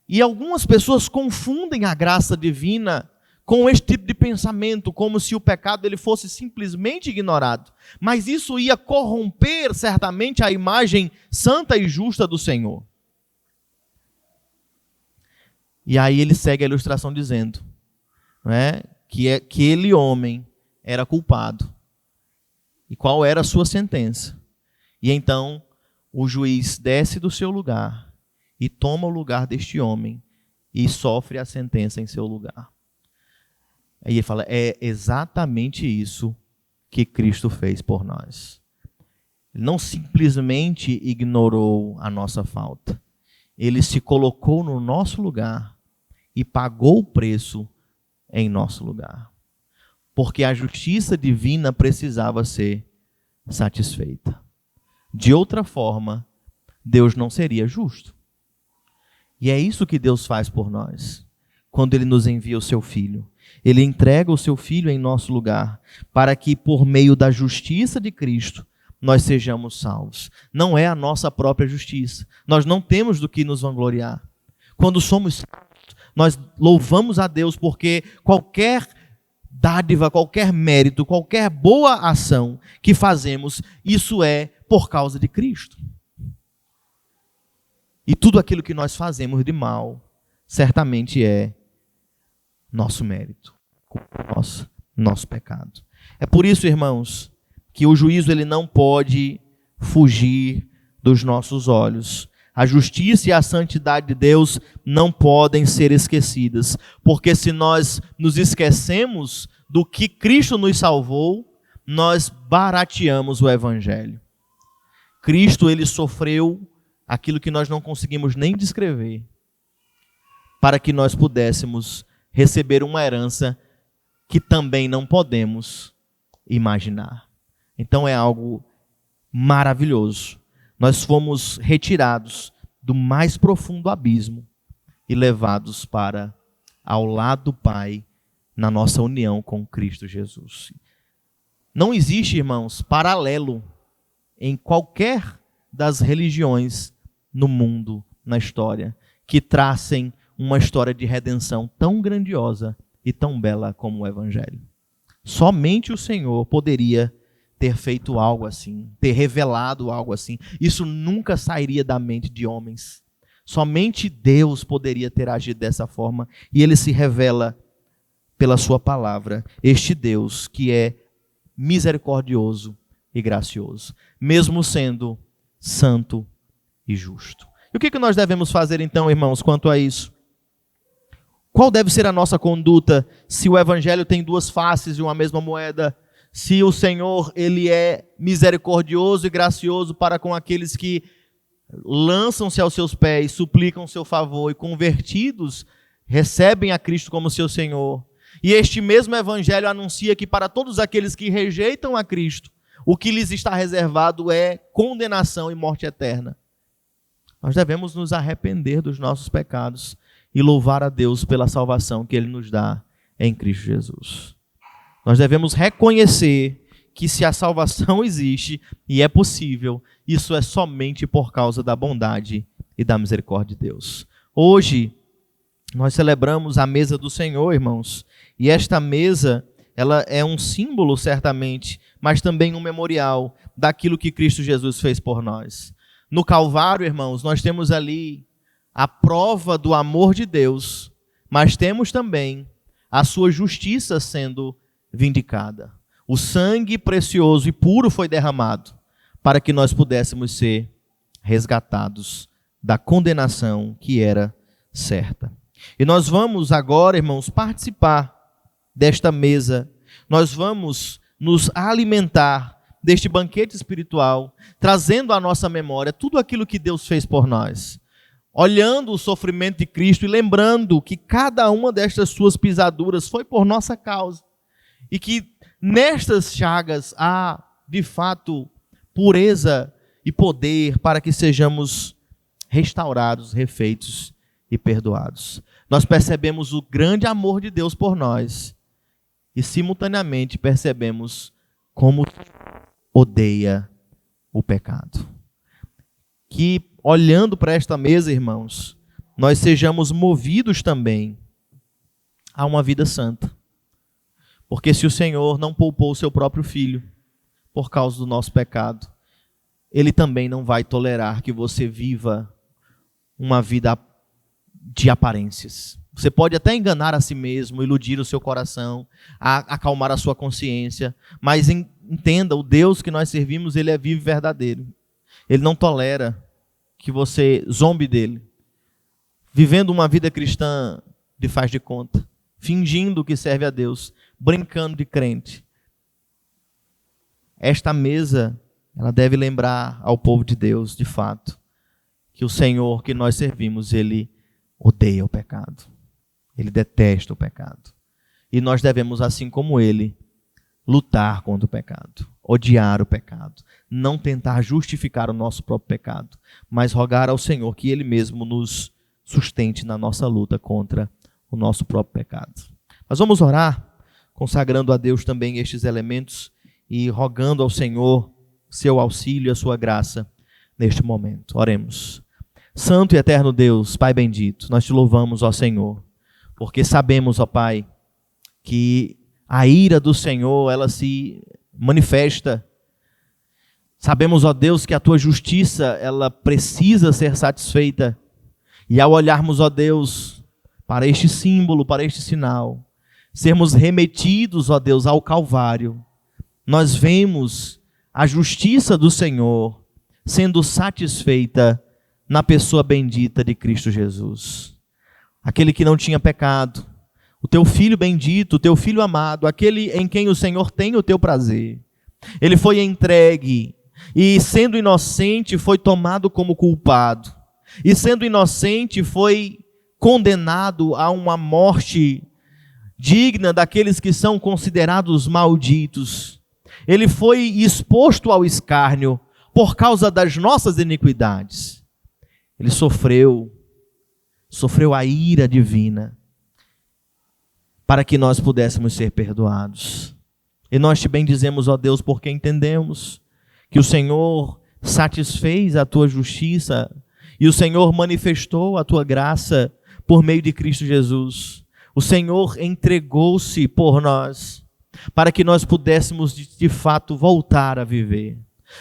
E algumas pessoas confundem a graça divina com este tipo de pensamento, como se o pecado ele fosse simplesmente ignorado. Mas isso ia corromper certamente a imagem santa e justa do Senhor. E aí ele segue a ilustração dizendo, né, que aquele homem era culpado. E qual era a sua sentença? E então o juiz desce do seu lugar e toma o lugar deste homem e sofre a sentença em seu lugar. Aí ele fala: é exatamente isso que Cristo fez por nós. Ele não simplesmente ignorou a nossa falta. Ele se colocou no nosso lugar e pagou o preço em nosso lugar. Porque a justiça divina precisava ser satisfeita. De outra forma, Deus não seria justo. E é isso que Deus faz por nós, quando Ele nos envia o Seu Filho. Ele entrega o Seu Filho em nosso lugar, para que por meio da justiça de Cristo, nós sejamos salvos. Não é a nossa própria justiça. Nós não temos do que nos vangloriar. Quando somos salvos, nós louvamos a Deus porque qualquer dádiva, qualquer mérito, qualquer boa ação que fazemos, isso é por causa de Cristo. E tudo aquilo que nós fazemos de mal, certamente é nosso mérito, nosso pecado. É por isso, irmãos, que o juízo ele não pode fugir dos nossos olhos. A justiça e a santidade de Deus não podem ser esquecidas, porque se nós nos esquecemos do que Cristo nos salvou, nós barateamos o Evangelho. Cristo, ele sofreu aquilo que nós não conseguimos nem descrever, para que nós pudéssemos receber uma herança que também não podemos imaginar. Então é algo maravilhoso. Nós fomos retirados do mais profundo abismo e levados para ao lado do Pai na nossa união com Cristo Jesus. Não existe, irmãos, paralelo em qualquer das religiões no mundo, na história, que tracem uma história de redenção tão grandiosa e tão bela como o Evangelho. Somente o Senhor poderia ter feito algo assim, ter revelado algo assim. Isso nunca sairia da mente de homens. Somente Deus poderia ter agido dessa forma, e ele se revela pela sua palavra, este Deus que é misericordioso e gracioso, mesmo sendo santo e justo. E o que nós devemos fazer então, irmãos, quanto a isso? Qual deve ser a nossa conduta se o Evangelho tem duas faces de uma mesma moeda? Se o Senhor, ele é misericordioso e gracioso para com aqueles que lançam-se aos seus pés, suplicam o seu favor e convertidos recebem a Cristo como seu Senhor. E este mesmo Evangelho anuncia que para todos aqueles que rejeitam a Cristo, o que lhes está reservado é condenação e morte eterna. Nós devemos nos arrepender dos nossos pecados e louvar a Deus pela salvação que ele nos dá em Cristo Jesus. Nós devemos reconhecer que se a salvação existe e é possível, isso é somente por causa da bondade e da misericórdia de Deus. Hoje, nós celebramos a mesa do Senhor, irmãos, e esta mesa, ela é um símbolo, certamente, mas também um memorial daquilo que Cristo Jesus fez por nós. No Calvário, irmãos, nós temos ali a prova do amor de Deus, mas temos também a sua justiça sendo vindicada. O sangue precioso e puro foi derramado para que nós pudéssemos ser resgatados da condenação que era certa. E nós vamos agora, irmãos, participar desta mesa. Nós vamos nos alimentar deste banquete espiritual, trazendo à nossa memória tudo aquilo que Deus fez por nós. Olhando o sofrimento de Cristo e lembrando que cada uma destas suas pisaduras foi por nossa causa. E que nestas chagas há, de fato, pureza e poder para que sejamos restaurados, refeitos e perdoados. Nós percebemos o grande amor de Deus por nós e, simultaneamente, percebemos como odeia o pecado. Que, olhando para esta mesa, irmãos, nós sejamos movidos também a uma vida santa. Porque se o Senhor não poupou o seu próprio Filho por causa do nosso pecado, Ele também não vai tolerar que você viva uma vida de aparências. Você pode até enganar a si mesmo, iludir o seu coração, acalmar a sua consciência, mas entenda, o Deus que nós servimos, Ele é vivo e verdadeiro. Ele não tolera que você zombe dele, vivendo uma vida cristã de faz de conta, fingindo que serve a Deus, brincando de crente. Esta mesa, ela deve lembrar ao povo de Deus, de fato, que o Senhor que nós servimos, Ele odeia o pecado. Ele detesta o pecado. E nós devemos, assim como Ele, lutar contra o pecado, odiar o pecado, não tentar justificar o nosso próprio pecado, mas rogar ao Senhor que Ele mesmo nos sustente na nossa luta contra o nosso próprio pecado. Mas vamos orar, consagrando a Deus também estes elementos e rogando ao Senhor seu auxílio e a sua graça neste momento. Oremos. Santo e eterno Deus, Pai bendito, nós te louvamos, ó Senhor, porque sabemos, ó Pai, que a ira do Senhor, ela se manifesta. Sabemos, ó Deus, que a tua justiça, ela precisa ser satisfeita. E ao olharmos, ó Deus, para este símbolo, para este sinal, sermos remetidos, ó Deus, ao Calvário, nós vemos a justiça do Senhor sendo satisfeita na pessoa bendita de Cristo Jesus. Aquele que não tinha pecado, o teu filho bendito, o teu filho amado, aquele em quem o Senhor tem o teu prazer. Ele foi entregue e, sendo inocente, foi tomado como culpado. E, sendo inocente, foi condenado a uma morte digna daqueles que são considerados malditos. Ele foi exposto ao escárnio por causa das nossas iniquidades. Ele sofreu a ira divina para que nós pudéssemos ser perdoados. E nós te bendizemos, ó Deus, porque entendemos que o Senhor satisfez a tua justiça e o Senhor manifestou a tua graça por meio de Cristo Jesus. O Senhor entregou-se por nós para que nós pudéssemos de fato voltar a viver.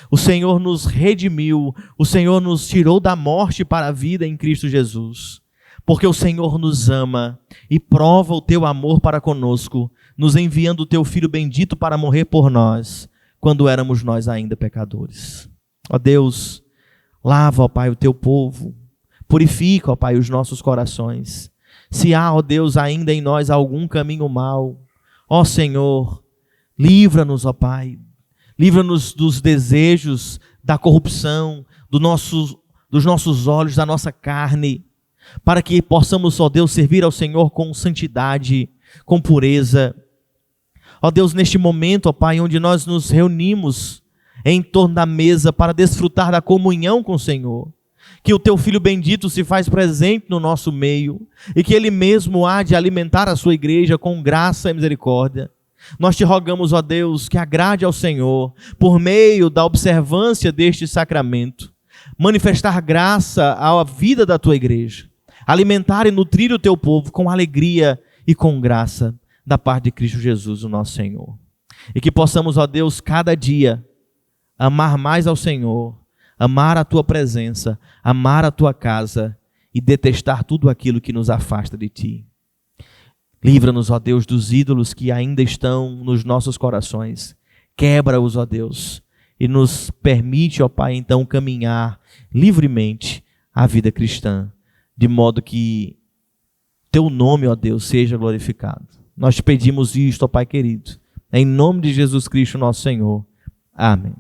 O Senhor nos redimiu, o Senhor nos tirou da morte para a vida em Cristo Jesus, porque o Senhor nos ama e prova o teu amor para conosco, nos enviando o teu Filho bendito para morrer por nós, quando éramos nós ainda pecadores. Ó Deus, lava, ó Pai, o teu povo, purifica, ó Pai, os nossos corações. Se há, ó Deus, ainda em nós algum caminho mau, ó Senhor, livra-nos, ó Pai, livra-nos dos desejos, da corrupção, dos nossos olhos, da nossa carne, para que possamos, ó Deus, servir ao Senhor com santidade, com pureza. Ó Deus, neste momento, ó Pai, onde nós nos reunimos em torno da mesa para desfrutar da comunhão com o Senhor, que o teu Filho bendito se faz presente no nosso meio e que Ele mesmo há de alimentar a sua igreja com graça e misericórdia. Nós te rogamos, ó Deus, que agrade ao Senhor, por meio da observância deste sacramento, manifestar graça à vida da tua igreja, alimentar e nutrir o teu povo com alegria e com graça da parte de Cristo Jesus, o nosso Senhor. E que possamos, ó Deus, cada dia amar mais ao Senhor, amar a tua presença, amar a tua casa e detestar tudo aquilo que nos afasta de ti. Livra-nos, ó Deus, dos ídolos que ainda estão nos nossos corações. Quebra-os, ó Deus, e nos permite, ó Pai, então caminhar livremente a vida cristã, de modo que teu nome, ó Deus, seja glorificado. Nós te pedimos isto, ó Pai querido, em nome de Jesus Cristo, nosso Senhor. Amém.